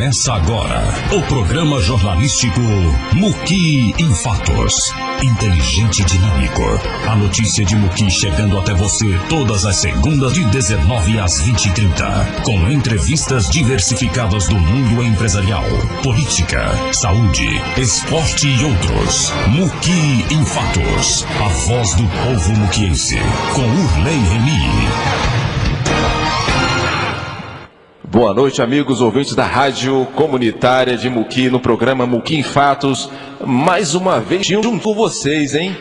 Começa agora o programa jornalístico Muki em Fatos. Inteligente e dinâmico. A notícia de Muki chegando até você todas as segundas de 19 às 20h30. Com entrevistas diversificadas do mundo empresarial, política, saúde, esporte e outros. Muki em Fatos. A voz do povo muquiense. Com Urley Remy. Boa noite, amigos ouvintes da Rádio Comunitária de Muki, no programa Muki em Fatos, mais uma vez junto com vocês, hein?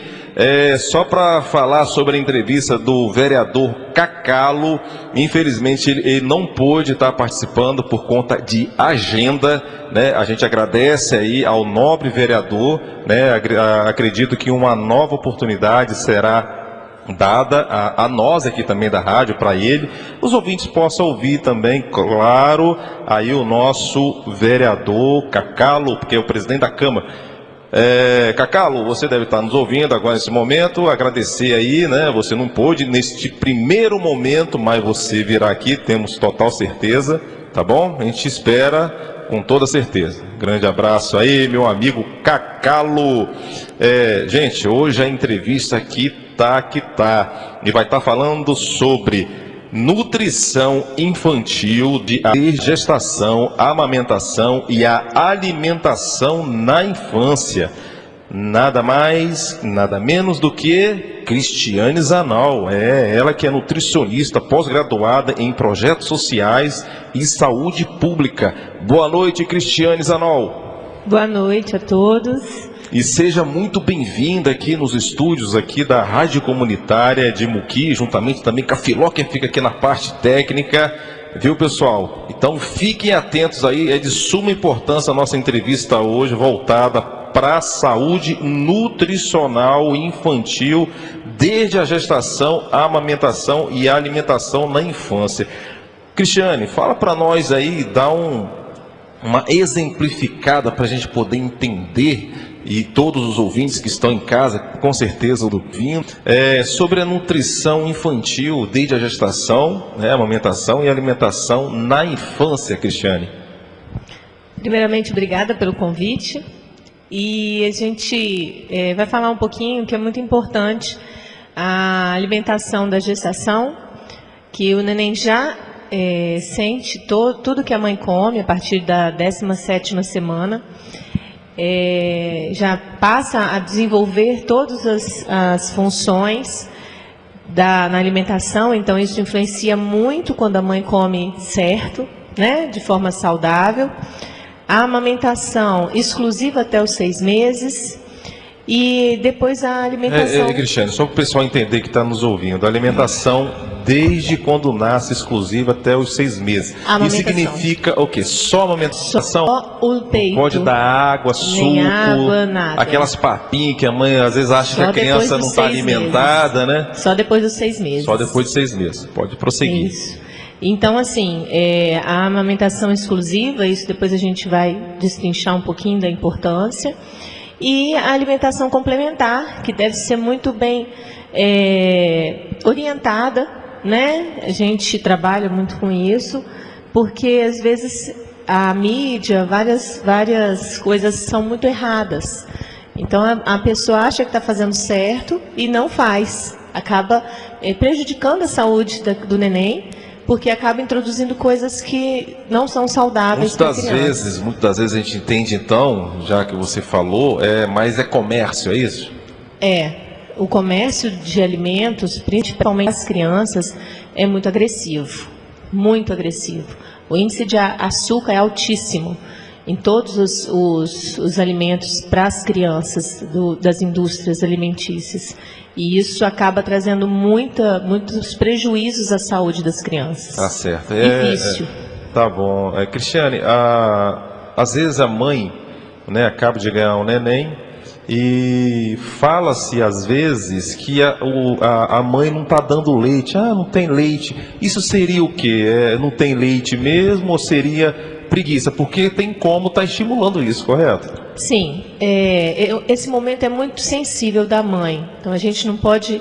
Só para falar sobre a entrevista do vereador Cacalo, infelizmente ele não pôde estar participando por conta de agenda, né? A gente agradece aí ao nobre vereador, né? Acredito que uma nova oportunidade será dada a nós aqui também da rádio, para ele, os ouvintes possam ouvir também, claro, aí o nosso vereador Cacalo, porque é o presidente da Câmara. Cacalo, você deve estar nos ouvindo agora nesse momento, agradecer aí, né, você não pôde neste primeiro momento, mas você virá aqui, temos total certeza, tá bom? A gente espera com toda certeza. Grande abraço aí, meu amigo Cacalo. Gente, hoje a entrevista aqui que tá. E vai estar falando sobre nutrição infantil, desde gestação, amamentação e a alimentação na infância. Nada mais, nada menos do que Cristiane Zanol. Ela que é nutricionista pós-graduada em projetos sociais e saúde pública. Boa noite, Cristiane Zanol. Boa noite a todos. E seja muito bem-vinda aqui nos estúdios aqui da Rádio Comunitária de Muki, juntamente também com a Filó, que fica aqui na parte técnica, viu, pessoal? Então fiquem atentos aí, é de suma importância a nossa entrevista hoje, voltada para a saúde nutricional infantil, desde a gestação, a amamentação e a alimentação na infância. Cristiane, fala para nós aí, dá uma exemplificada para a gente poder entender, e todos os ouvintes que estão em casa, com certeza ouvindo, sobre a nutrição infantil desde a gestação, né, amamentação e alimentação na infância, Cristiane. Primeiramente, obrigada pelo convite. E a gente vai falar um pouquinho, que é muito importante, a alimentação da gestação, que o neném já sente tudo que a mãe come a partir da 17ª semana. Já passa a desenvolver todas as funções na alimentação, então isso influencia muito quando a mãe come certo, né, de forma saudável. A amamentação exclusiva até os 6 meses e depois a alimentação... Cristiane, só para o pessoal entender que está nos ouvindo, a alimentação desde quando nasce exclusiva até os 6 meses. Isso significa o quê? Só a amamentação? Só o peito. Pode dar água, suco, nem água, nada. Aquelas papinhas que a mãe às vezes acha que a criança não está alimentada, né? Só depois dos 6 meses. Só depois de 6 meses. Pode prosseguir. Isso. Então, assim, a amamentação exclusiva, isso depois a gente vai destrinchar um pouquinho da importância. E a alimentação complementar, que deve ser muito bem orientada, né? A gente trabalha muito com isso, porque às vezes a mídia, várias coisas são muito erradas. Então a pessoa acha que está fazendo certo e não faz. Acaba prejudicando a saúde do neném, porque acaba introduzindo coisas que não são saudáveis para a criança. Muitas das vezes a gente entende, então, já que você falou, mas é comércio, é isso? O comércio de alimentos, principalmente as crianças, é muito agressivo. Muito agressivo. O índice de açúcar é altíssimo em todos os alimentos para as crianças das indústrias alimentícias. E isso acaba trazendo muitos prejuízos à saúde das crianças. Tá certo. E vício. Tá bom. Cristiane, às vezes a mãe, né, acaba de ganhar um neném e fala-se às vezes que a mãe não está dando leite. Não tem leite. Isso seria o quê? Não tem leite mesmo ou seria preguiça? Porque tem como estar estimulando isso, correto? Sim, esse momento é muito sensível da mãe, então a gente não pode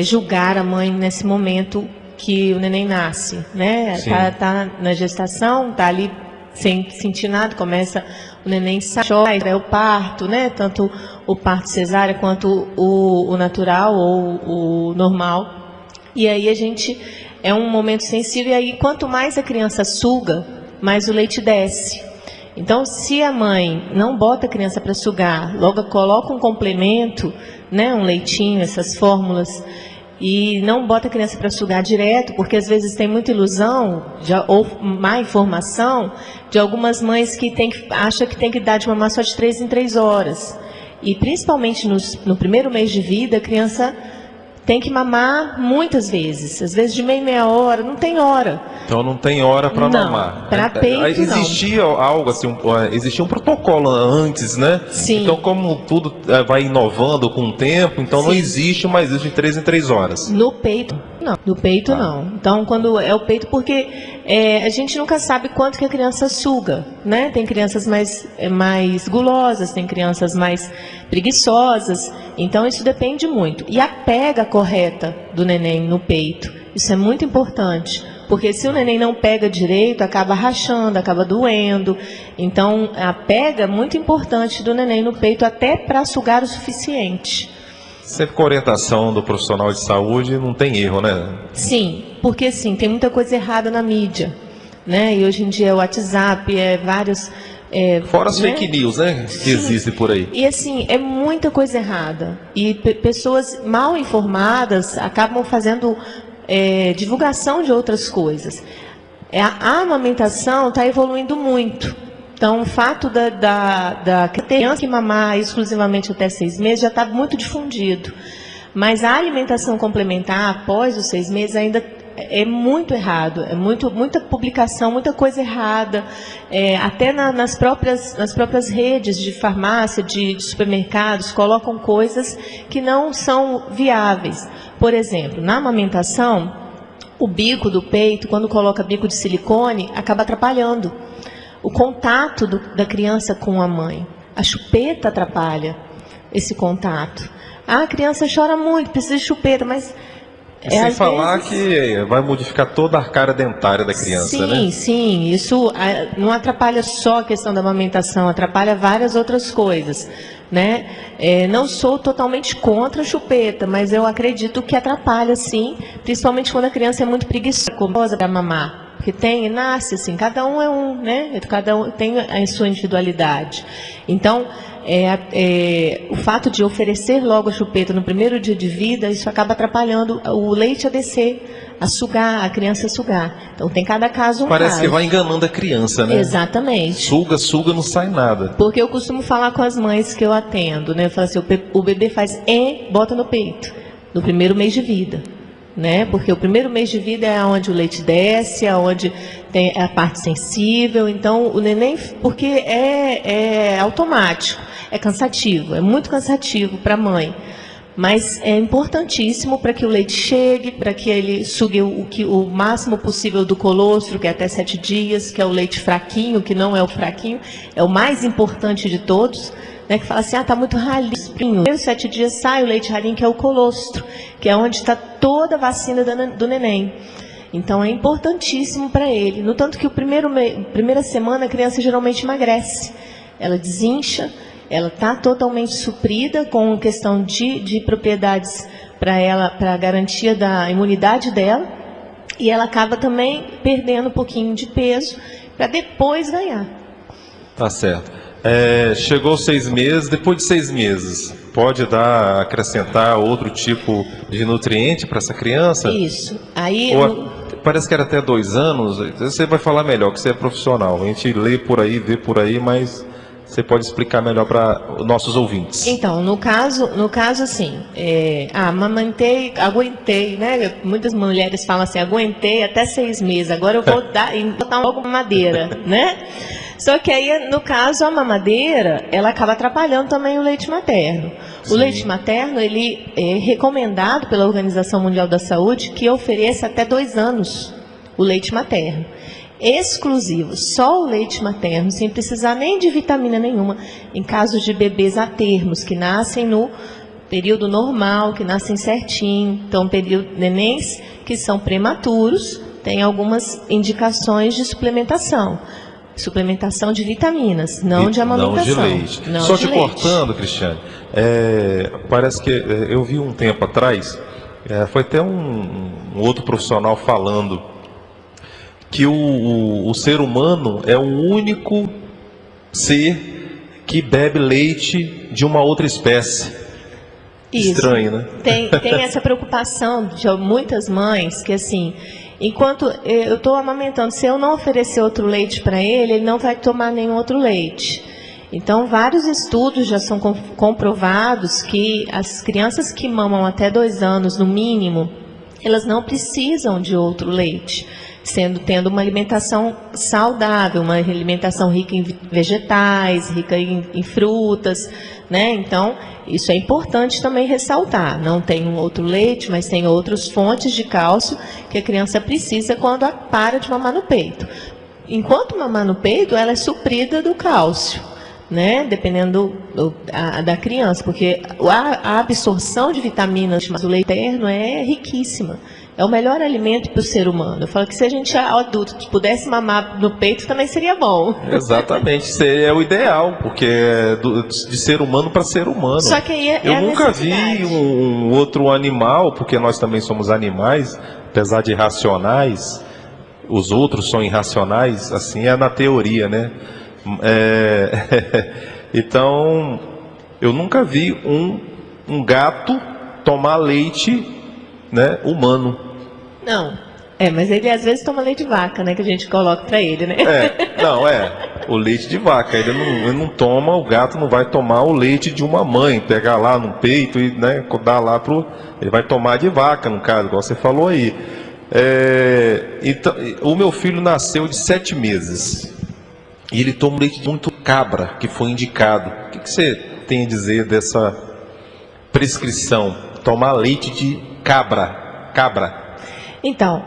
julgar a mãe nesse momento que o neném nasce, né? Tá na gestação, tá ali sem sentir nada, o neném chora, é o parto, né? Tanto o parto cesárea quanto o natural ou o normal. E aí é um momento sensível, e aí quanto mais a criança suga, mais o leite desce. Então, se a mãe não bota a criança para sugar, logo coloca um complemento, né, um leitinho, essas fórmulas, e não bota a criança para sugar direto, porque às vezes tem muita ilusão ou má informação de algumas mães que acham que tem que dar de mamar só de 3 em 3 horas. E principalmente no primeiro mês de vida, a criança tem que mamar muitas vezes, às vezes de meia hora, não tem hora. Então não tem hora para mamar. Para peito existia algo assim, existia um protocolo antes, né? Sim. Então como tudo vai inovando com o tempo, então Sim. não existe mais isso de 3 em 3 horas. No peito, não. No peito, não. Então, quando é o peito, porque a gente nunca sabe quanto que a criança suga, né? Tem crianças mais gulosas, tem crianças mais preguiçosas. Então, isso depende muito. E a pega correta do neném no peito, isso é muito importante. Porque se o neném não pega direito, acaba rachando, acaba doendo. Então, a pega é muito importante do neném no peito, até para sugar o suficiente. Sempre com orientação do profissional de saúde, não tem erro, né? Sim, porque sim, tem muita coisa errada na mídia, né? E hoje em dia é o WhatsApp, vários... Fora as né? fake news, né? Que existem por aí. E assim, é muita coisa errada. E pessoas mal informadas acabam fazendo divulgação de outras coisas. A amamentação está evoluindo muito. Então, o fato da criança que mamar exclusivamente até 6 meses já está muito difundido. Mas a alimentação complementar após os 6 meses ainda é muito errado. É muita publicação, muita coisa errada. Até nas próprias redes de farmácia, de supermercados, colocam coisas que não são viáveis. Por exemplo, na amamentação, o bico do peito, quando coloca bico de silicone, acaba atrapalhando o contato da criança com a mãe. A chupeta atrapalha esse contato. A criança chora muito, precisa de chupeta, mas... sem falar que vai modificar toda a arcária dentária da criança, sim, né? Sim, isso não atrapalha só a questão da amamentação, atrapalha várias outras coisas, né? Não sou totalmente contra a chupeta, mas eu acredito que atrapalha, sim, principalmente quando a criança é muito preguiçosa para mamar. Porque nasce assim, cada um é um, né? Cada um tem a sua individualidade. Então, o fato de oferecer logo a chupeta no primeiro dia de vida, isso acaba atrapalhando o leite a descer, a sugar, a criança sugar. Então, tem cada caso um Parece caso. que vai enganando a criança, né? Exatamente. Suga, não sai nada. Porque eu costumo falar com as mães que eu atendo, né? Eu falo assim, o bebê faz bota no peito, no primeiro mês de vida. Né? Porque o primeiro mês de vida é onde o leite desce, é onde tem a parte sensível. Então, o neném, porque é automático, é cansativo, é muito cansativo para a mãe. Mas é importantíssimo para que o leite chegue, para que ele sugue o máximo possível do colostro, que é até 7 dias, que é o leite fraquinho, que não é o fraquinho, é o mais importante de todos. Né, que fala assim, está muito ralinho. Nos 7 dias sai o leite ralinho, que é o colostro, que é onde está toda a vacina do neném. Então, é importantíssimo para ele. No tanto que primeira semana a criança geralmente emagrece. Ela desincha, ela está totalmente suprida com questão de propriedades para a garantia da imunidade dela. E ela acaba também perdendo um pouquinho de peso para depois ganhar. Tá certo. Chegou 6 meses, depois de 6 meses, pode acrescentar outro tipo de nutriente para essa criança? Isso. Aí, parece que era até 2 anos, você vai falar melhor, que você é profissional. A gente lê por aí, vê por aí, mas você pode explicar melhor para os nossos ouvintes. Então, no caso assim, amamantei, aguentei, né? Muitas mulheres falam assim, aguentei até 6 meses, agora eu vou botar logo mamadeira, né? Só que aí, no caso, a mamadeira, ela acaba atrapalhando também o leite materno. Sim. O leite materno, ele é recomendado pela Organização Mundial da Saúde que ofereça até 2 anos o leite materno. Exclusivo, só o leite materno, sem precisar nem de vitamina nenhuma, em casos de bebês a termos, que nascem no período normal, que nascem certinho. Então, nenéns que são prematuros, têm algumas indicações de suplementação. suplementação de vitaminas, não de amamentação. Não de leite. Não Só de te leite. cortando, Cristiane, parece que eu vi um tempo atrás, foi até um outro profissional falando que o ser humano é o único ser que bebe leite de uma outra espécie. Isso. Estranho, né? Tem essa preocupação de muitas mães que, assim, enquanto eu estou amamentando, se eu não oferecer outro leite para ele, ele não vai tomar nenhum outro leite. Então, vários estudos já são comprovados que as crianças que mamam até 2 anos, no mínimo, elas não precisam de outro leite, tendo uma alimentação saudável, uma alimentação rica em vegetais, rica em frutas, né? Então, isso é importante também ressaltar. Não tem um outro leite, mas tem outras fontes de cálcio que a criança precisa quando para de mamar no peito. Enquanto mamar no peito, ela é suprida do cálcio, né? Dependendo da criança, porque a absorção de vitaminas do leite materno é riquíssima. É o melhor alimento para o ser humano. Eu falo que se a gente, adulto, pudesse mamar no peito, também seria bom. Exatamente, é o ideal, porque é de ser humano para ser humano. Só que aí eu nunca vi um outro animal, porque nós também somos animais, apesar de irracionais, os outros são irracionais, assim é na teoria, né? Então, eu nunca vi um gato tomar leite, né, humano. Não, mas ele às vezes toma leite de vaca, né, que a gente coloca para ele, né? O leite de vaca, ele não toma, o gato não vai tomar o leite de uma mãe, pegar lá no peito e, né, dar lá ele vai tomar de vaca, no caso, igual você falou aí. Então, o meu filho nasceu de 7 meses e ele toma leite muito cabra, que foi indicado. O que você tem a dizer dessa prescrição? Tomar leite de cabra. Então,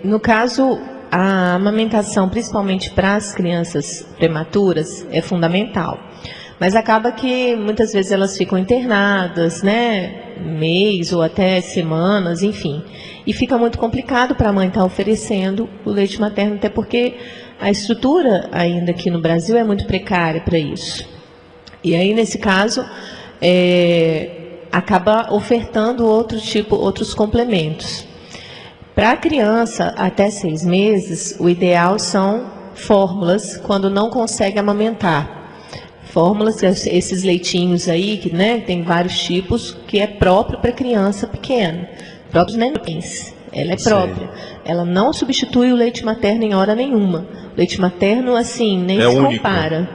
no caso, a amamentação, principalmente para as crianças prematuras, é fundamental. Mas acaba que muitas vezes elas ficam internadas, né, mês ou até semanas, enfim. E fica muito complicado para a mãe estar oferecendo o leite materno, até porque a estrutura ainda aqui no Brasil é muito precária para isso. E aí, nesse caso, acaba ofertando outros complementos. Para a criança até 6 meses, o ideal são fórmulas quando não consegue amamentar. Fórmulas, esses leitinhos aí, que, né, tem vários tipos, que é próprio para criança pequena, próprios nenéns. Ela é própria. Ela não substitui o leite materno em hora nenhuma. O leite materno, assim, nem se compara.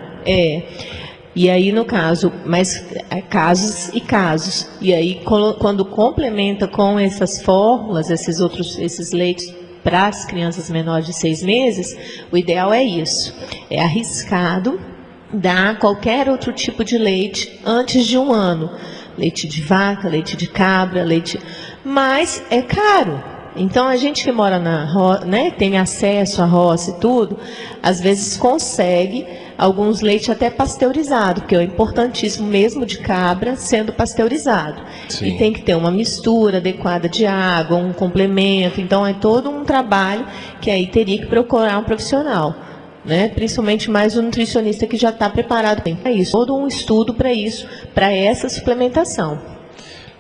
E aí, no caso, mas casos e casos. E aí, quando complementa com essas fórmulas, esses leites para as crianças menores de 6 meses, o ideal é isso. É arriscado dar qualquer outro tipo de leite antes de 1 ano. Leite de vaca, leite de cabra, mas é caro. Então, a gente que mora na roça, né, tem acesso à roça e tudo, às vezes consegue alguns leites até pasteurizados, porque é importantíssimo mesmo de cabra sendo pasteurizado. Sim. E tem que ter uma mistura adequada de água, um complemento. Então, é todo um trabalho que aí teria que procurar um profissional, né? Principalmente mais um nutricionista que já está preparado para isso. Todo um estudo para isso, para essa suplementação.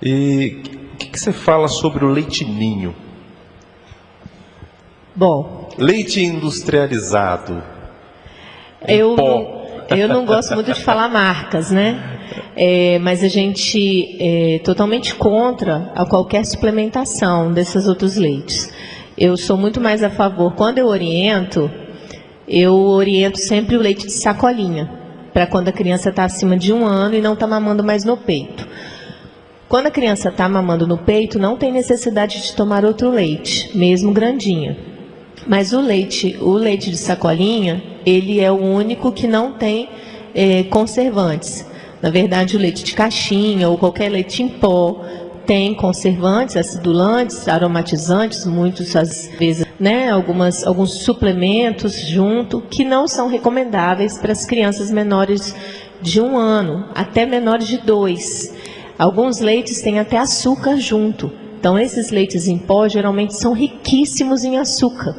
E o que você fala sobre o leite ninho? Bom, leite industrializado. Eu não gosto muito de falar marcas, né? Mas a gente é totalmente contra a qualquer suplementação desses outros leites. Eu sou muito mais a favor, quando eu oriento sempre o leite de sacolinha, para quando a criança está acima de 1 ano e não está mamando mais no peito. Quando a criança está mamando no peito, não tem necessidade de tomar outro leite, mesmo grandinha. Mas o leite de sacolinha, ele é o único que não tem conservantes. Na verdade, o leite de caixinha ou qualquer leite em pó tem conservantes, acidulantes, aromatizantes, muitos às vezes, né, alguns suplementos junto, que não são recomendáveis para as crianças menores de 1 ano, até menores de 2. Alguns leites têm até açúcar junto. Então, esses leites em pó geralmente são riquíssimos em açúcar.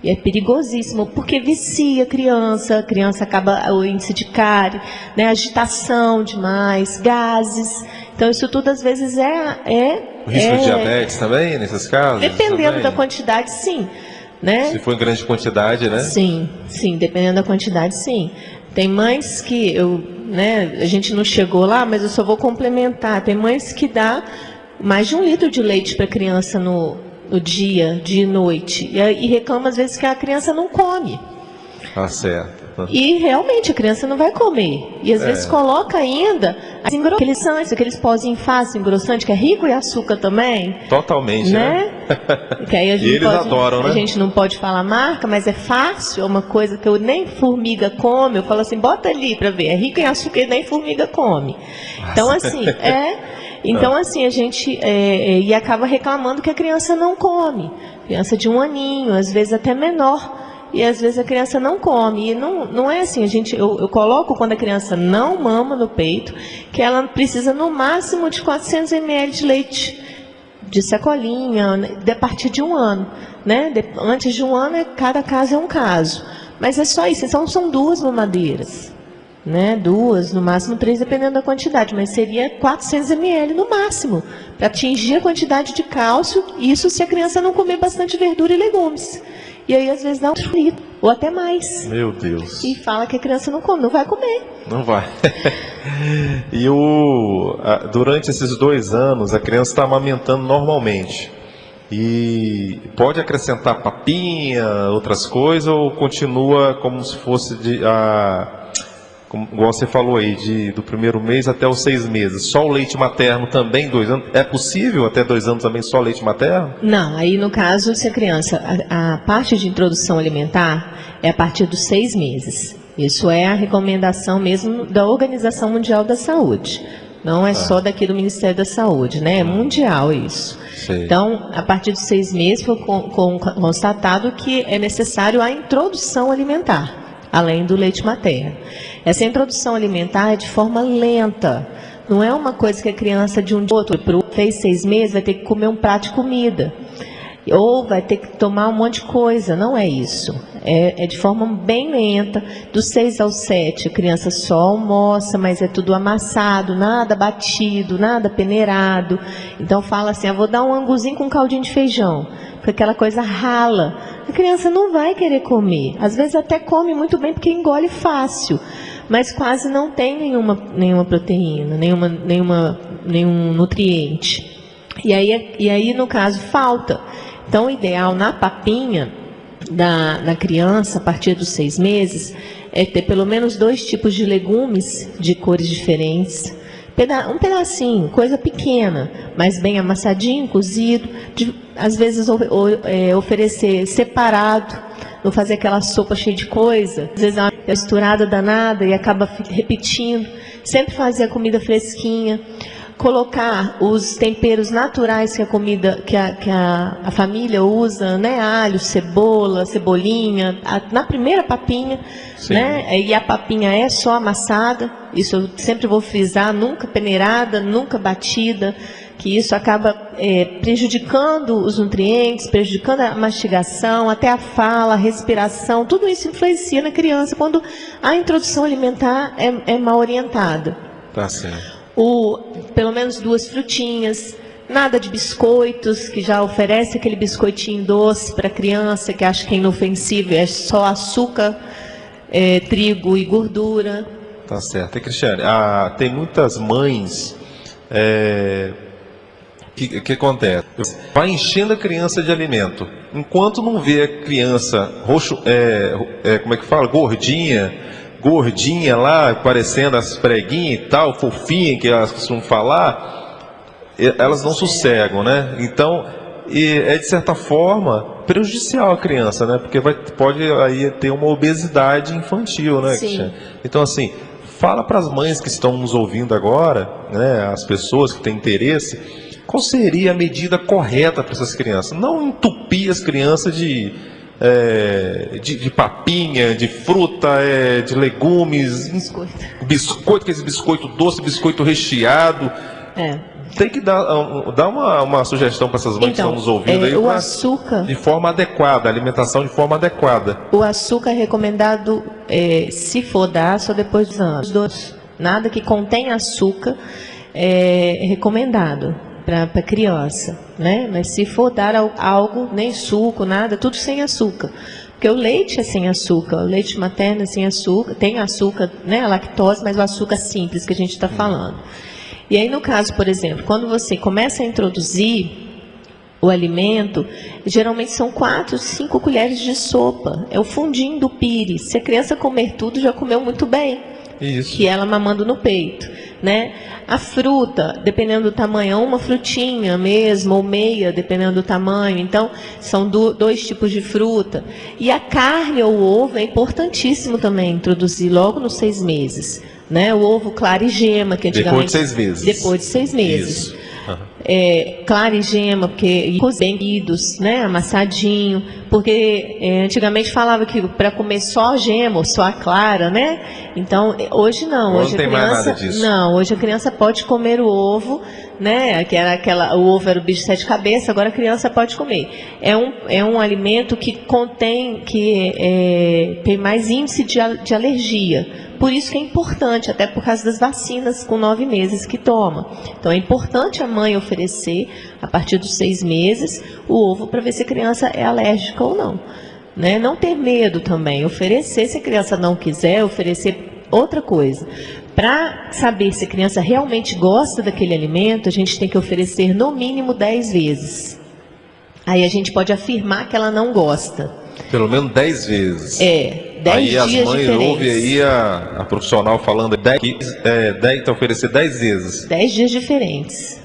E é perigosíssimo, porque vicia a criança acaba o índice de cárie, né, agitação demais, gases. Então, isso tudo, às vezes, O risco de diabetes também, nesses casos? Dependendo também? da quantidade, sim. Né? Se for em grande quantidade, né? Sim, dependendo da quantidade, sim. Tem mães que, a gente não chegou lá, mas eu só vou complementar. Tem mães que dá mais de 1 litro de leite para a criança no dia e noite. E reclama, às vezes, que a criança não come. Tá certo. E realmente a criança não vai comer. E às vezes coloca ainda aqueles pozinhos fácil, engrossante, que é rico em açúcar também. Totalmente, né? Que aí a gente e eles adoram, né? A gente não pode falar marca, mas é fácil, é uma coisa que eu nem formiga come. Eu falo assim, bota ali para ver, é rico em açúcar e nem formiga come. Então, assim, Então, assim, a gente e acaba reclamando que a criança não come. Criança de 1 aninho, às vezes até menor. E às vezes a criança não come. E não é assim, eu coloco quando a criança não mama no peito, que ela precisa no máximo de 400 ml de leite, de sacolinha, a partir de 1 ano. Né? Antes de 1 ano, cada caso é um caso. Mas é só isso, então são 2 mamadeiras. Né? 2, no máximo 3, dependendo da quantidade, mas seria 400 ml no máximo, para atingir a quantidade de cálcio, isso se a criança não comer bastante verdura e legumes. E aí, às vezes, dá 1 litro, ou até mais. Meu Deus. E fala que a criança não come, não vai comer. Não vai. E durante esses 2 anos, a criança está amamentando normalmente. E pode acrescentar papinha, outras coisas, ou continua como se fosse como você falou aí, do primeiro mês até os 6 meses, só o leite materno também, 2 anos? É possível até 2 anos também só leite materno? Não, aí no caso, se a criança, a parte de introdução alimentar é a partir dos 6 meses. Isso é a recomendação mesmo da Organização Mundial da Saúde. Não é só daqui do Ministério da Saúde, né? É mundial isso. Sei. Então, a partir dos 6 meses foi constatado que é necessário a introdução alimentar, além do leite materno. Essa introdução alimentar é de forma lenta. Não é uma coisa que a criança de um dia outro fez 6 meses, vai ter que comer um prato de comida. Ou vai ter que tomar um monte de coisa. Não é isso. É de forma bem lenta. Dos 6 aos 7, a criança só almoça, mas é tudo amassado, nada batido, nada peneirado. Então fala assim, vou dar um anguzinho com caldinho de feijão. Porque aquela coisa rala. A criança não vai querer comer. Às vezes até come muito bem porque engole fácil. Mas quase não tem nenhuma proteína, nenhum nutriente. E aí, no caso, falta. Então, o ideal na papinha da criança, a partir dos 6 meses, é ter pelo menos 2 tipos de legumes de cores diferentes. Um pedacinho, coisa pequena, mas bem amassadinho, cozido. Às vezes oferecer separado, não fazer aquela sopa cheia de coisa. Às vezes é uma misturada danada e acaba repetindo. Sempre fazer a comida fresquinha. Colocar os temperos naturais que a família usa, né? Alho, cebola, cebolinha, na primeira papinha, né? E a papinha é só amassada, isso eu sempre vou frisar, nunca peneirada, nunca batida, que isso acaba prejudicando os nutrientes, prejudicando a mastigação, até a fala, a respiração, tudo isso influencia na criança quando a introdução alimentar é mal orientada. Tá certo. Pelo menos 2 frutinhas, nada de biscoitos, que já oferece aquele biscoitinho doce para a criança, que acha que é inofensivo, é só açúcar, trigo e gordura. Tá certo. E, Cristiane, tem muitas mães que acontece? Vai enchendo a criança de alimento, enquanto não vê a criança como é que fala? Gordinha lá, parecendo as preguinhas e tal, fofinha, que elas costumam falar, elas não sossegam, né? Então, é de certa forma prejudicial à criança, né? Porque pode aí ter uma obesidade infantil, né, Cristiane? Então, assim, fala para as mães que estão nos ouvindo agora, né, as pessoas que têm interesse, qual seria a medida correta para essas crianças? Não entupir as crianças de papinha, de fruta, de legumes, biscoito, aquele biscoito doce, biscoito recheado. Tem que dar uma sugestão para essas mães que estão nos ouvindo aí. O açúcar... De forma adequada, alimentação de forma adequada. O açúcar é recomendado, se for dar, só depois dos anos. Nada que contém açúcar é recomendado para criança, né? Mas se for dar algo, nem suco, nada, tudo sem açúcar. Porque o leite é sem açúcar, o leite materno é sem açúcar, tem açúcar, né, a lactose, mas o açúcar simples que a gente está falando. E aí, no caso, por exemplo, quando você começa a introduzir o alimento, geralmente são 4, 5 colheres de sopa. É o fundinho do pires. Se a criança comer tudo, já comeu muito bem. Isso. Que ela mamando no peito, né? A fruta, dependendo do tamanho, uma frutinha mesmo, ou meia, dependendo do tamanho. Então, são 2 tipos de fruta. E a carne ou o ovo é importantíssimo também introduzir logo nos 6 meses. Né? O ovo clara e gema, que antigamente... Depois de 6 meses. Depois de 6 meses. Isso. Clara e gema, porque cozidos, né, amassadinho, porque antigamente falava que para comer só a gema ou só a clara, né? Então hoje não, hoje não tem mais nada disso. Não, hoje a criança pode comer o ovo, né? Que era o ovo era o bicho de 7 cabeças, agora a criança pode comer. É um alimento que contém, tem mais índice de alergia. Por isso que é importante, até por causa das vacinas com 9 meses que toma. Então é importante a mãe oferecer, a partir dos 6 meses, o ovo para ver se a criança é alérgica ou não. Né? Não ter medo também, oferecer, se a criança não quiser, oferecer outra coisa. Para saber se a criança realmente gosta daquele alimento, a gente tem que oferecer no mínimo 10 vezes. Aí a gente pode afirmar que ela não gosta. Pelo menos 10 vezes. 10 dias diferentes. Aí as mães ouvem aí a profissional falando que oferecer 10 vezes. 10 dias diferentes.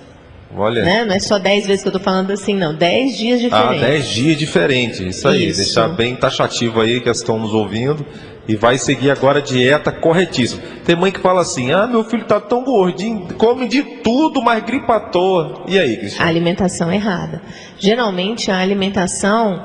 Olha. Né? Não é só 10 vezes que eu estou falando assim, não. 10 dias diferentes. 10 dias diferentes. Isso aí. Isso. Deixar bem taxativo aí que estão nos ouvindo. E vai seguir agora a dieta corretíssima. Tem mãe que fala assim, meu filho está tão gordinho, come de tudo, mas gripa à toa. E aí, Cristiane? A alimentação errada. Geralmente a alimentação,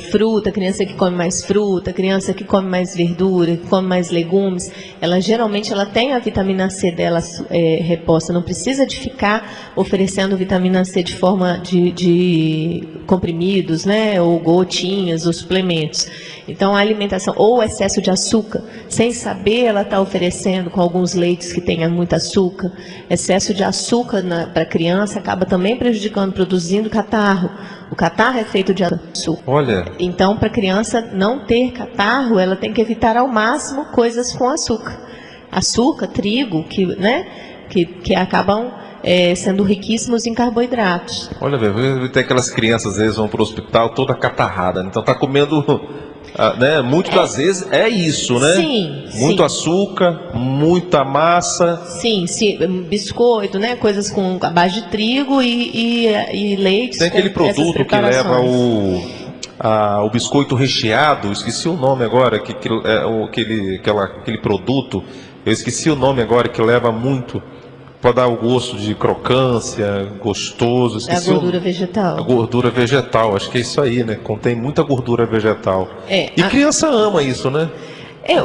fruta, criança que come mais fruta, criança que come mais verdura, que come mais legumes, geralmente ela tem a vitamina C dela reposta, não precisa de ficar oferecendo vitamina C de forma de comprimidos, né, ou gotinhas, ou suplementos. Então a alimentação, ou excesso de açúcar, sem saber ela está oferecendo com alguns leites que tenham muito açúcar, excesso de açúcar para a criança acaba também prejudicando, produzindo catarro. O catarro é feito de açúcar. Olha. Então, para a criança não ter catarro, ela tem que evitar ao máximo coisas com açúcar. Açúcar, trigo, que acabam sendo riquíssimos em carboidratos. Olha, tem aquelas crianças, às vezes, vão para o hospital toda catarrada. Então, está comendo... né? Muitas das vezes é isso, né? Sim. Muito açúcar, muita massa. Sim, biscoito, né? Coisas com a base de trigo e leite. Tem aquele produto que leva o biscoito recheado, esqueci o nome agora, aquele produto, eu esqueci o nome agora, que leva muito. Pode dar o gosto de crocância, gostoso. É a gordura vegetal. A gordura vegetal, acho que é isso aí, né? Contém muita gordura vegetal. Criança ama isso, né?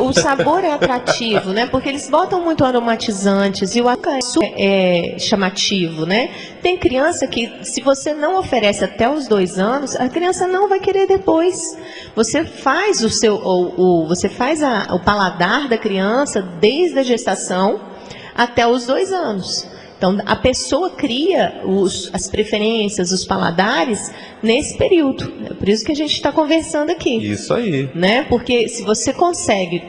O sabor é atrativo, né? Porque eles botam muito aromatizantes e o açúcar é chamativo, né? Tem criança que, se você não oferece até os 2 anos, a criança não vai querer depois. Você faz o paladar da criança desde a gestação até os 2 anos. Então, a pessoa cria as preferências, os paladares, nesse período. É por isso que a gente está conversando aqui. Isso aí. Né? Porque se você consegue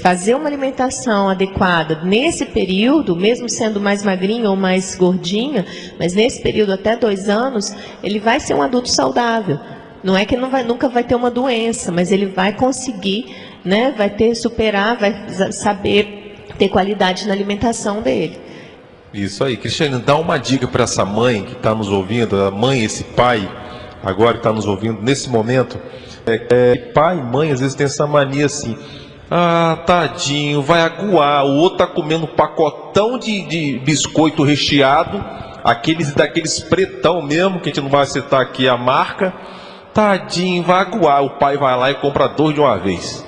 fazer uma alimentação adequada nesse período, mesmo sendo mais magrinho ou mais gordinha, mas nesse período até 2 anos, ele vai ser um adulto saudável. Não é que nunca vai ter uma doença, mas ele vai conseguir, né? Vai saber ter qualidade na alimentação dele. Isso aí. Cristiane, dá uma dica para essa mãe que está nos ouvindo, a mãe, esse pai, agora que está nos ouvindo nesse momento. Pai e mãe, às vezes tem essa mania assim, tadinho, vai aguar, o outro está comendo um pacotão de biscoito recheado, daqueles pretão mesmo, que a gente não vai citar aqui a marca, tadinho, vai aguar, o pai vai lá e compra 2 de uma vez.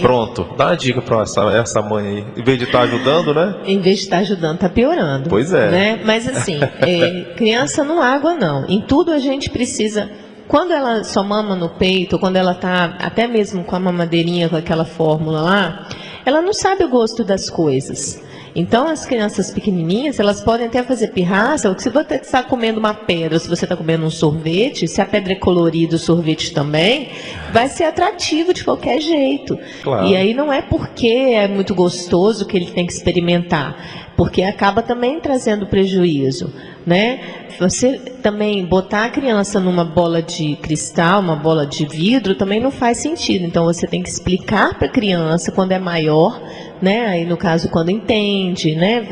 Pronto, dá uma dica para essa mãe aí. Em vez de estar ajudando, né? Em vez de estar ajudando, está piorando. Pois é. Né? Mas assim, criança não água não. Em tudo a gente precisa... Quando ela só mama no peito, ou quando ela está até mesmo com a mamadeirinha, com aquela fórmula lá, ela não sabe o gosto das coisas. Então, as crianças pequenininhas, elas podem até fazer pirraça, ou que se você está comendo uma pedra, ou se você está comendo um sorvete, se a pedra é colorida, o sorvete também, vai ser atrativo de qualquer jeito. Claro. E aí não é porque é muito gostoso que ele tem que experimentar, porque acaba também trazendo prejuízo, né? Você também botar a criança numa bola de cristal, uma bola de vidro, também não faz sentido. Então, você tem que explicar para a criança quando é maior, né? Aí, no caso, quando entende, né?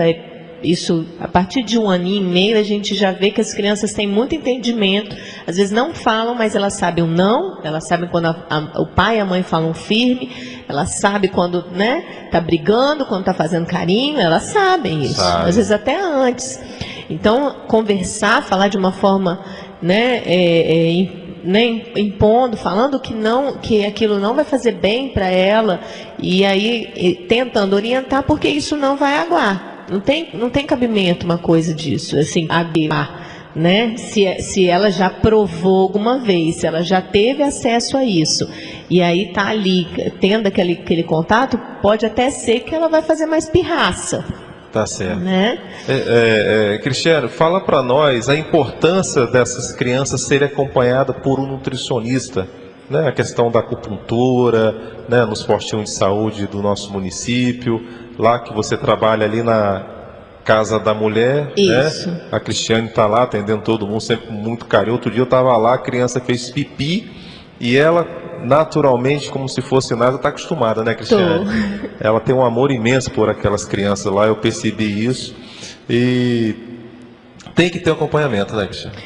Isso, a partir de 1 aninho e meio, a gente já vê que as crianças têm muito entendimento. Às vezes não falam, mas elas sabem o não, elas sabem quando o pai e a mãe falam firme, elas sabem quando, né, tá brigando, quando tá fazendo carinho, elas sabem isso. Sabe. Às vezes até antes. Então, conversar, falar de uma forma, né, impondo, falando que aquilo não vai fazer bem para ela, e aí tentando orientar, porque isso não vai aguar. Não tem cabimento uma coisa disso, assim, aguar, né? Se ela já provou alguma vez, se ela já teve acesso a isso, e aí está ali, tendo aquele contato, pode até ser que ela vai fazer mais pirraça. Tá certo. Né? Cristiano, fala para nós a importância dessas crianças serem acompanhadas por um nutricionista, né? A questão da acupuntura, né? Nos postinhos de saúde do nosso município, lá que você trabalha ali na Casa da Mulher, isso. Né? A Cristiane está lá atendendo todo mundo, sempre com muito carinho. Outro dia eu estava lá, a criança fez pipi e ela, naturalmente, como se fosse nada, está acostumada, né, Cristiane? Ela tem um amor imenso por aquelas crianças lá, eu percebi isso. E tem que ter acompanhamento, né, Cristiane?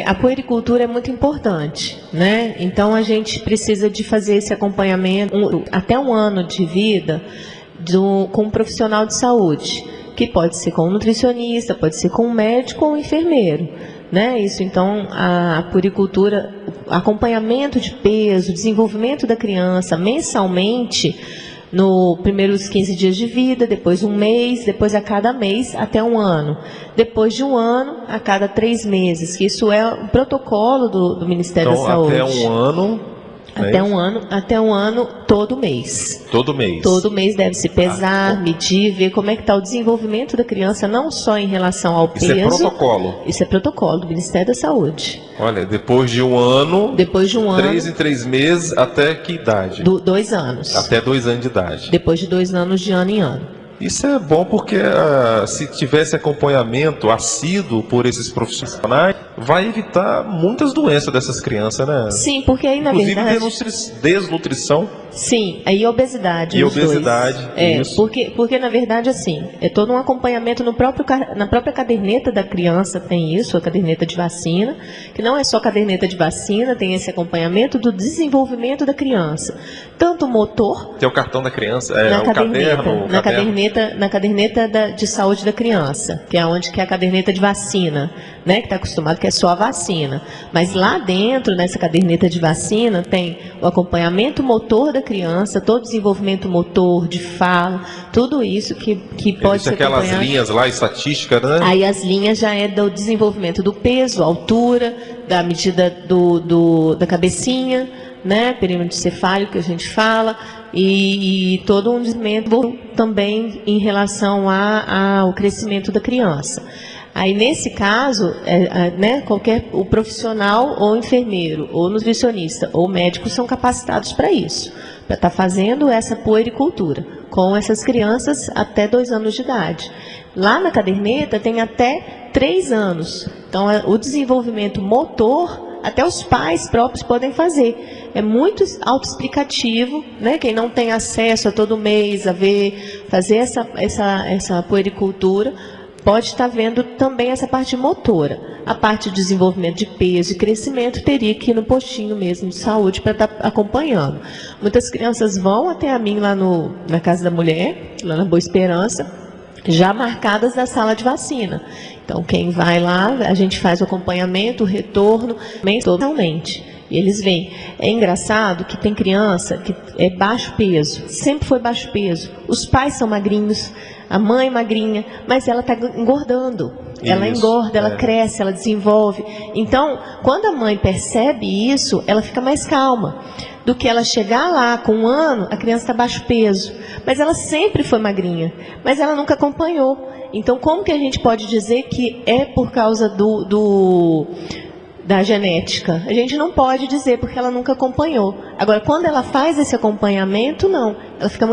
A puericultura é muito importante, né? Então a gente precisa de fazer esse acompanhamento até 1 ano de vida com um profissional de saúde, que pode ser com um nutricionista, pode ser com um médico ou um enfermeiro, né? Isso, então, a puericultura, acompanhamento de peso, desenvolvimento da criança mensalmente, nos primeiros 15 dias de vida, depois 1 mês, depois a cada mês até 1 ano. Depois de 1 ano, a cada 3 meses, que isso é o protocolo do Ministério da Saúde. Até 1 ano... Até um ano, todo mês. Todo mês. Todo mês deve se pesar, medir, ver como é que está o desenvolvimento da criança, não só em relação ao peso. Isso é protocolo? Isso é protocolo do Ministério da Saúde. Olha, depois de 1 ano... Depois de 1 ano... 3 em 3 meses, até que idade? 2 anos. Até 2 anos de idade. Depois de 2 anos, de ano em ano. Isso é bom porque se tivesse acompanhamento assíduo por esses profissionais, vai evitar muitas doenças dessas crianças, né? Sim, porque aí na verdade... Inclusive desnutrição. Sim, aí obesidade. E obesidade, isso. Porque na verdade assim, é todo um acompanhamento na própria caderneta da criança, tem isso, a caderneta de vacina, que não é só caderneta de vacina, tem esse acompanhamento do desenvolvimento da criança. Tanto motor... Tem o cartão da criança, na caderneta de saúde da criança, que é onde que é a caderneta de vacina, né, que está acostumado que é só a vacina. Mas lá dentro, nessa caderneta de vacina, tem o acompanhamento motor da criança, todo o desenvolvimento motor, de fala, tudo isso que pode ser aquelas linhas lá, estatística, né? Aí as linhas já é do desenvolvimento do peso, altura, da medida da cabecinha, né, perímetro cefálico que a gente fala, e todo um desenvolvimento também em relação ao crescimento da criança. Aí, nesse caso, o profissional ou enfermeiro, ou nutricionista, ou médico são capacitados para isso, para estar fazendo essa puericultura com essas crianças até 2 anos de idade. Lá na caderneta tem até 3 anos. Então, o desenvolvimento motor, até os pais próprios podem fazer. É muito autoexplicativo, né? Quem não tem acesso a todo mês a fazer essa puericultura, pode estar vendo também essa parte motora. A parte de desenvolvimento de peso e crescimento teria que ir no postinho mesmo de saúde para estar acompanhando. Muitas crianças vão até a mim lá na Casa da Mulher, lá na Boa Esperança, já marcadas da sala de vacina. Então, quem vai lá, a gente faz o acompanhamento, o retorno, mensalmente. E eles veem. É engraçado que tem criança que é baixo peso, sempre foi baixo peso. Os pais são magrinhos, a mãe magrinha, mas ela está engordando. Ela engorda, ela cresce, ela desenvolve. Então, quando a mãe percebe isso, ela fica mais calma. Do que ela chegar lá com 1 ano, a criança está baixo peso. Mas ela sempre foi magrinha, mas ela nunca acompanhou. Então, como que a gente pode dizer que é por causa da genética? A gente não pode dizer, porque ela nunca acompanhou. Agora, quando ela faz esse acompanhamento, não. Ela fica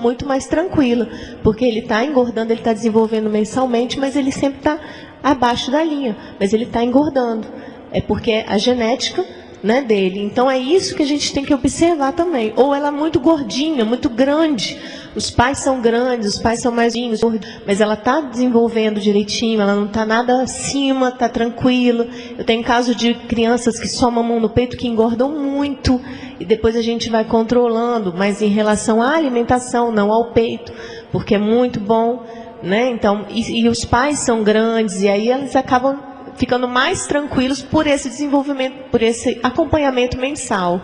muito mais tranquila, porque ele está engordando, ele está desenvolvendo mensalmente, mas ele sempre está abaixo da linha. Mas ele está engordando. É porque a genética, né, dele. Então, é isso que a gente tem que observar também. Ou ela é muito gordinha, muito grande. Os pais são grandes, os pais são mais gordinhos, mas ela está desenvolvendo direitinho, ela não está nada acima, está tranquilo. Eu tenho caso de crianças que só mamam no peito, que engordam muito, e depois a gente vai controlando, mas em relação à alimentação, não ao peito, porque é muito bom, né? Então, e os pais são grandes, e aí eles acabam ficando mais tranquilos por esse desenvolvimento, por esse acompanhamento mensal.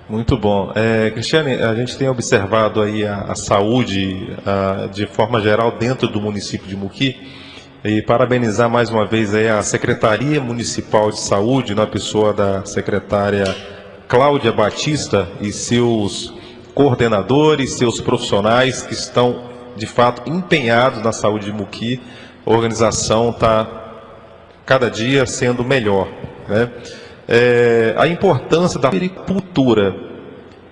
Muito bom. Cristiane, a gente tem observado aí a saúde de forma geral dentro do município de Muqui, e parabenizar mais uma vez aí a Secretaria Municipal de Saúde, na pessoa da secretária Cláudia Batista e seus coordenadores, seus profissionais que estão de fato empenhados na saúde de Muqui. A organização está cada dia sendo melhor, né? A importância da agricultura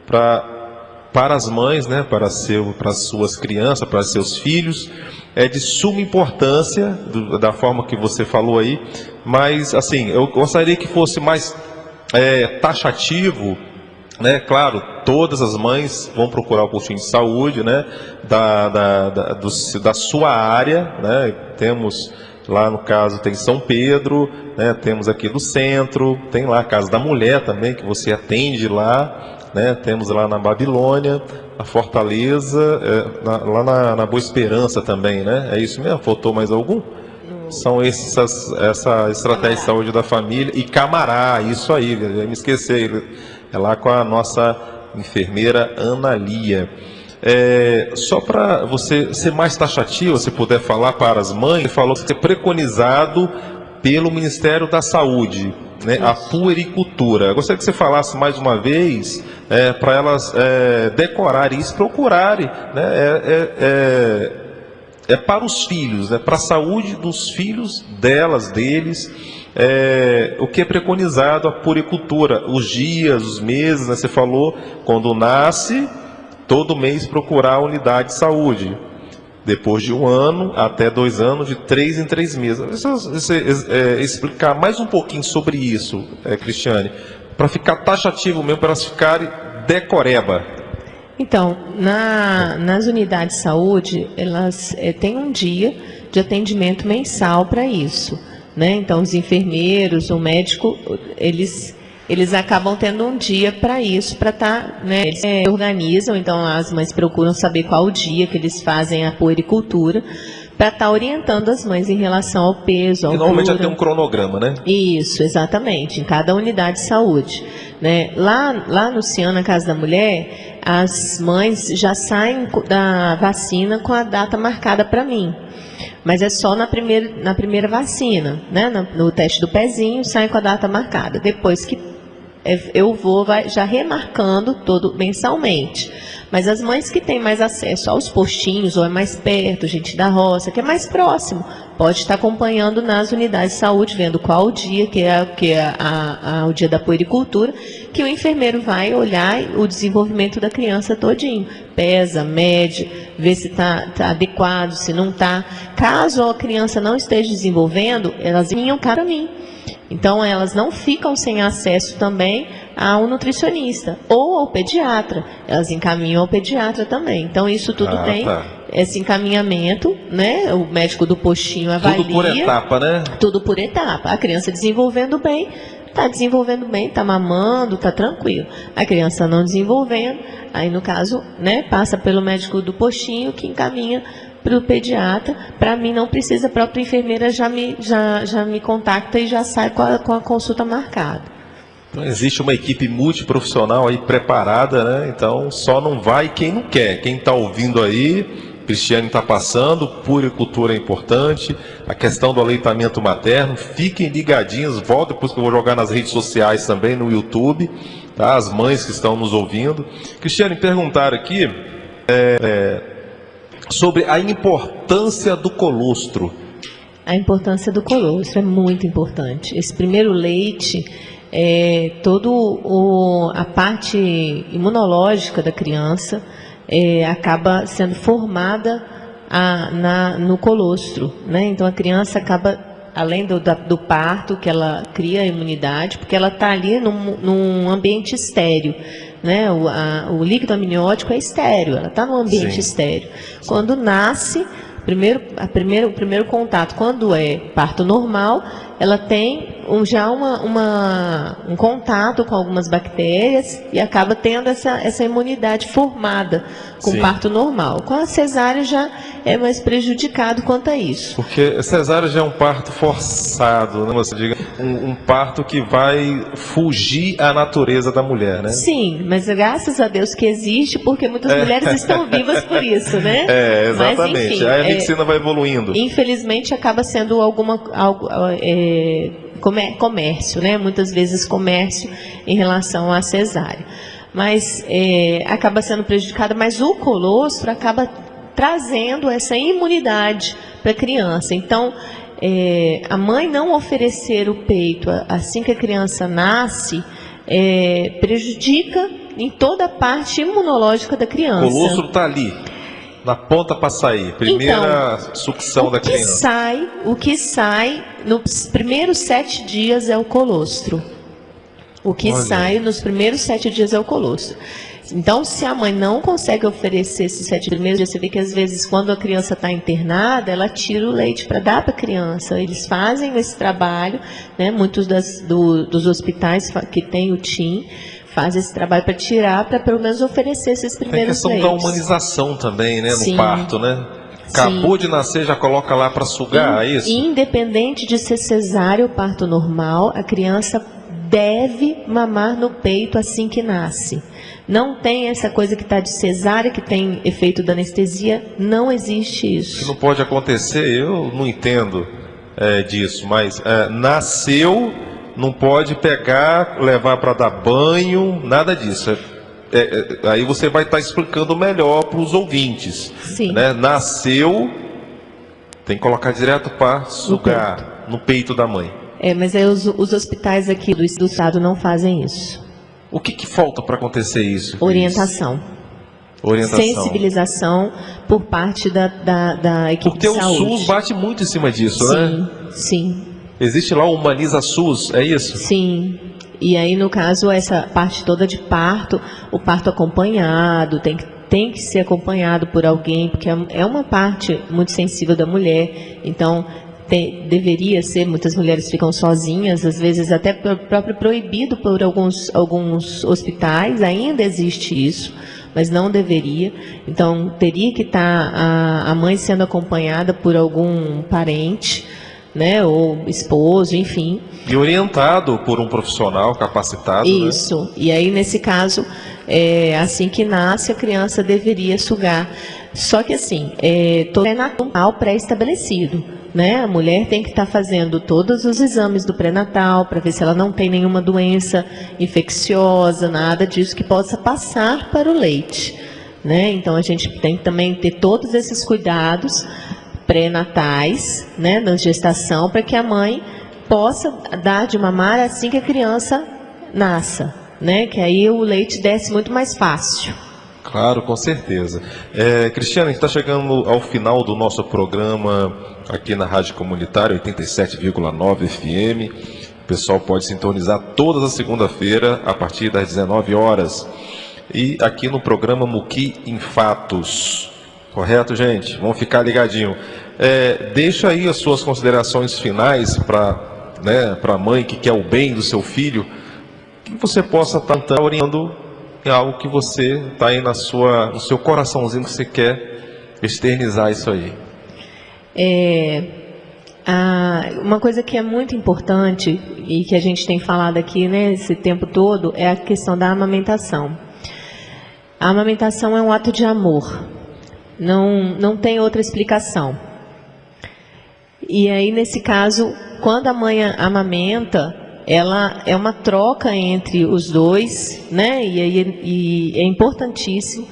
para as mães, né, para as suas crianças, para seus filhos, é de suma importância, da forma que você falou aí, mas assim, eu gostaria que fosse mais taxativo, né? Claro, todas as mães vão procurar o postinho de saúde, né, da sua área, né? Temos lá, no caso, tem São Pedro, né, temos aqui do centro, tem lá a Casa da Mulher também, que você atende lá, né, temos lá na Babilônia, a Fortaleza, lá na Boa Esperança também, né? É isso mesmo? Faltou mais algum? São essa estratégia de saúde da família. E Camará, isso aí, eu me esqueci, é lá com a nossa enfermeira Ana Lia. Só para você ser mais taxativo, se puder falar para as mães, você falou que é preconizado pelo Ministério da Saúde, né, a puericultura. Eu gostaria que você falasse mais uma vez, para elas decorarem isso, procurarem, né, para os filhos, né, para a saúde dos filhos deles, o que é preconizado a puericultura, os dias, os meses, né, você falou, quando nasce, todo mês procurar a unidade de saúde. Depois de 1 ano até 2 anos, de 3 em 3 meses. Você explicar mais um pouquinho sobre isso, Cristiane, para ficar taxativo mesmo, para elas ficarem decoreba. Então, nas unidades de saúde, elas têm um dia de atendimento mensal para isso, né? Então, os enfermeiros, o médico, eles acabam tendo um dia para isso, para estar, né, eles se organizam, então as mães procuram saber qual o dia que eles fazem a puericultura, para estar orientando as mães em relação ao peso, à altura. Normalmente já tem um cronograma, né? Isso, exatamente, em cada unidade de saúde, né? Lá no CIAN, na Casa da Mulher, as mães já saem da vacina com a data marcada para mim. Mas é só na primeira vacina, né? No teste do pezinho, sai com a data marcada. Depois que eu vou já remarcando todo mensalmente. Mas as mães que têm mais acesso aos postinhos, ou é mais perto, gente da roça, que é mais próximo, pode estar acompanhando nas unidades de saúde, vendo qual o dia, que é o dia da puericultura, que o enfermeiro vai olhar o desenvolvimento da criança todinho. Pesa, mede, vê se está adequado, se não está. Caso a criança não esteja desenvolvendo, elas vinham para mim. Então, elas não ficam sem acesso também ao nutricionista ou ao pediatra. Elas encaminham ao pediatra também. Então, isso tudo tem esse encaminhamento, né? O médico do postinho avalia. Tudo por etapa, né? Tudo por etapa. A criança desenvolvendo bem, está mamando, está tranquilo. A criança não desenvolvendo, aí no caso, né, passa pelo médico do postinho que encaminha para o pediatra. Para mim não precisa, a própria enfermeira já me contacta e já sai com a consulta marcada. Então existe uma equipe multiprofissional aí preparada, né? Então só não vai quem não quer. Quem está ouvindo aí, Cristiane está passando, puericultura é importante, a questão do aleitamento materno, fiquem ligadinhos, volta depois que eu vou jogar nas redes sociais também, no YouTube, tá? As mães que estão nos ouvindo. Cristiane, perguntaram aqui sobre a importância do colostro. A importância do colostro é muito importante. Esse primeiro leite, a parte imunológica da criança acaba sendo formada no colostro, né? Então a criança acaba, além do parto, que ela cria a imunidade, porque ela está ali num ambiente estéril, né? O líquido amniótico é estéril, ela está num ambiente estéril. Quando nasce, o primeiro contato, quando é parto normal, ela tem já um contato com algumas bactérias e acaba tendo essa imunidade formada com o parto normal. Com a cesárea já é mais prejudicado quanto a isso. Porque a cesárea já é um parto forçado, né? Você diga, um parto que vai fugir à natureza da mulher, né? Sim, mas graças a Deus que existe, porque muitas mulheres estão vivas por isso, né? Exatamente. Mas, enfim, aí a medicina vai evoluindo. Infelizmente acaba sendo comércio, né? Muitas vezes comércio em relação à cesárea. Mas acaba sendo prejudicada, mas o colostro acaba trazendo essa imunidade para a criança. Então, a mãe não oferecer o peito assim que a criança nasce, prejudica em toda a parte imunológica da criança. O colostro está ali, na ponta para sair, primeira sucção da criança. O que sai nos primeiros 7 dias é o colostro. O que sai nos primeiros 7 dias é o colostro. Então, se a mãe não consegue oferecer esses 7 primeiros dias, você vê que às vezes quando a criança está internada, ela tira o leite para dar para a criança. Eles fazem esse trabalho, né? Muitos dos hospitais que tem o TIM fazem esse trabalho para tirar, para pelo menos oferecer esses primeiros leites. Tem a questão da humanização também, né? No parto, né? Acabou de nascer, já coloca lá para sugar, é isso? Independente de ser cesárea ou parto normal, a criança deve mamar no peito assim que nasce. Não tem essa coisa que está de cesárea, que tem efeito da anestesia, não existe isso. Isso não pode acontecer, eu não entendo disso, mas nasceu, não pode pegar, levar para dar banho, nada disso. Aí você vai estar explicando melhor para os ouvintes. Sim. Né? Nasceu, tem que colocar direto para sugar no peito da mãe. Mas aí os hospitais aqui do estado não fazem isso. O que falta para acontecer isso? Orientação. Sensibilização por parte da equipe de saúde. Porque o SUS bate muito em cima disso, né? Sim. Existe lá o Humaniza SUS, é isso? Sim. E aí, no caso, essa parte toda de parto, o parto acompanhado, tem que ser acompanhado por alguém, porque é uma parte muito sensível da mulher. Então, deveria ser, muitas mulheres ficam sozinhas, às vezes até próprio proibido por alguns hospitais, ainda existe isso, mas não deveria. Então, teria que estar a mãe sendo acompanhada por algum parente, né, ou esposo, enfim. E orientado por um profissional capacitado. Isso, né? E aí nesse caso, assim que nasce, a criança deveria sugar. Só que assim, todo pré-natal pré-estabelecido, né? A mulher tem que estar fazendo todos os exames do pré-natal para ver se ela não tem nenhuma doença infecciosa, nada disso que possa passar para o leite, né? Então a gente tem que também ter todos esses cuidados pré-natais, né, na gestação, para que a mãe possa dar de mamar assim que a criança nasça, né? Que aí o leite desce muito mais fácil. Claro, com certeza. Cristiane, a gente está chegando ao final do nosso programa aqui na Rádio Comunitária 87,9 FM. O pessoal pode sintonizar todas as segunda-feira a partir das 19 horas. E aqui no programa Muqui em Fatos. Correto, gente? Vamos ficar ligadinho. Deixa aí as suas considerações finais para a mãe que quer o bem do seu filho, que você possa estar orientando em algo que você está aí no seu coraçãozinho, que você quer externizar isso aí. Uma coisa que é muito importante e que a gente tem falado aqui, né, esse tempo todo, é a questão da amamentação. A amamentação é um ato de amor, não tem outra explicação. E aí, nesse caso, quando a mãe amamenta, ela é uma troca entre os dois, né? E é importantíssimo.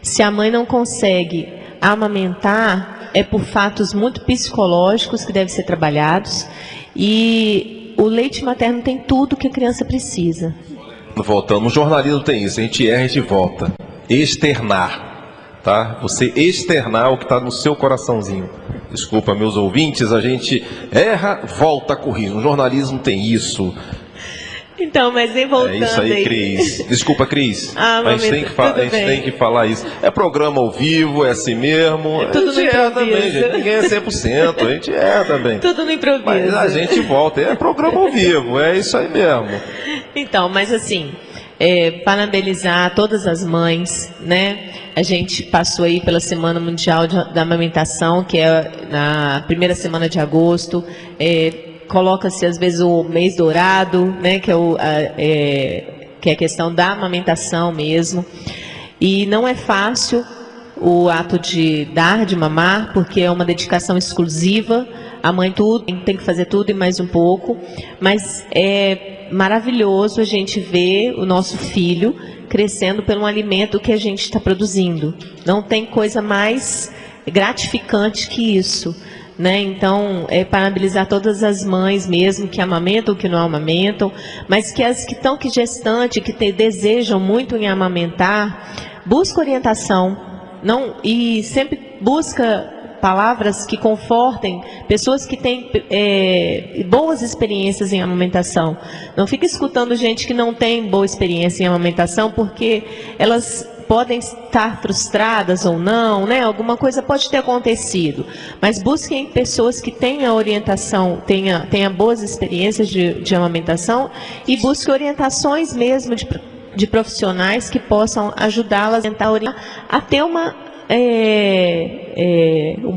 Se a mãe não consegue amamentar, é por fatos muito psicológicos que devem ser trabalhados. E o leite materno tem tudo que a criança precisa. Voltando, no jornalismo tem isso, a gente erra, a gente volta. Externar, tá? Você externar o que está no seu coraçãozinho. Desculpa, meus ouvintes, a gente erra, volta, corrige. No jornalismo tem isso. Então, mas vem voltando. É isso aí, Cris. Desculpa, Cris. A gente tem que falar isso. É programa ao vivo, é assim mesmo. É tudo no improviso. Também, gente. Ninguém é 100%, a gente erra também. Tudo no improviso. Mas a gente volta. É programa ao vivo, é isso aí mesmo. Então, mas assim, parabenizar todas as mães, né? A gente passou aí pela Semana Mundial da Amamentação, que é na primeira semana de agosto. Coloca-se às vezes o mês dourado, né? Que é a questão da amamentação mesmo. E não é fácil o ato de dar, de mamar, porque é uma dedicação exclusiva. A mãe tem que fazer tudo e mais um pouco, mas é maravilhoso a gente ver o nosso filho crescendo pelo alimento que a gente está produzindo. Não tem coisa mais gratificante que isso, né? Então, parabenizar todas as mães mesmo que amamentam, que não amamentam, mas que as que estão gestante, que desejam muito em amamentar, busca orientação, e sempre busca palavras que confortem pessoas que têm boas experiências em amamentação. Não fica escutando gente que não tem boa experiência em amamentação, porque elas podem estar frustradas ou não, né? Alguma coisa pode ter acontecido. Mas busquem pessoas que tenham orientação, tenha boas experiências de amamentação, e busquem orientações mesmo de profissionais que possam ajudá-las a ter um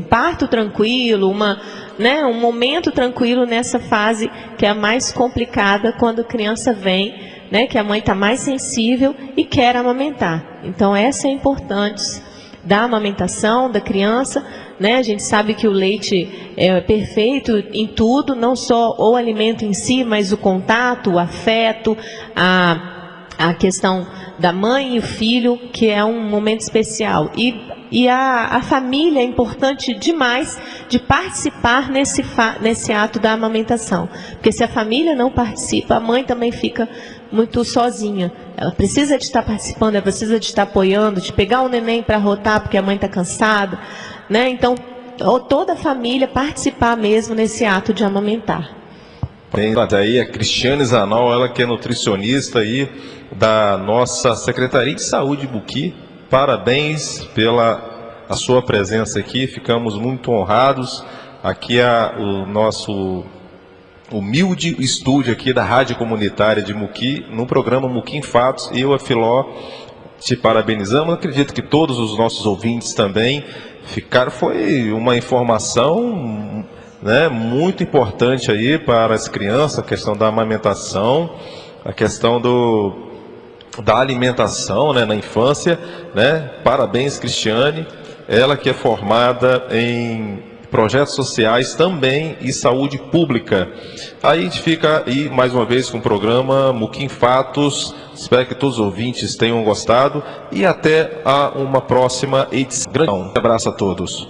parto tranquilo, um momento tranquilo nessa fase que é a mais complicada, quando a criança vem, né, que a mãe está mais sensível e quer amamentar. Então, essa é a importância da amamentação da criança, né? A gente sabe que o leite é perfeito em tudo, não só o alimento em si, mas o contato, o afeto, a questão da mãe e o filho, que é um momento especial. E a família é importante demais de participar nesse ato da amamentação. Porque se a família não participa, a mãe também fica muito sozinha. Ela precisa de estar participando, ela precisa de estar apoiando, de pegar o neném para rotar porque a mãe está cansada, né? Então, toda a família participar mesmo nesse ato de amamentar. Bem, daí a Cristiane Zanol, ela que é nutricionista aí da nossa Secretaria de Saúde Buqui. Parabéns pela sua presença aqui, ficamos muito honrados. Aqui é o nosso humilde estúdio aqui da Rádio Comunitária de Muqui, no programa Muqui em Fatos. Eu, a Filó, te parabenizamos. Acredito que todos os nossos ouvintes também ficaram. Foi uma informação, né, muito importante aí para as crianças, a questão da amamentação, a questão da alimentação, né, na infância, né? Parabéns, Cristiane, ela que é formada em projetos sociais também e saúde pública. Aí a gente fica aí mais uma vez com o programa Muqui em Fatos. Espero que todos os ouvintes tenham gostado e até uma próxima edição. Grande abraço a todos.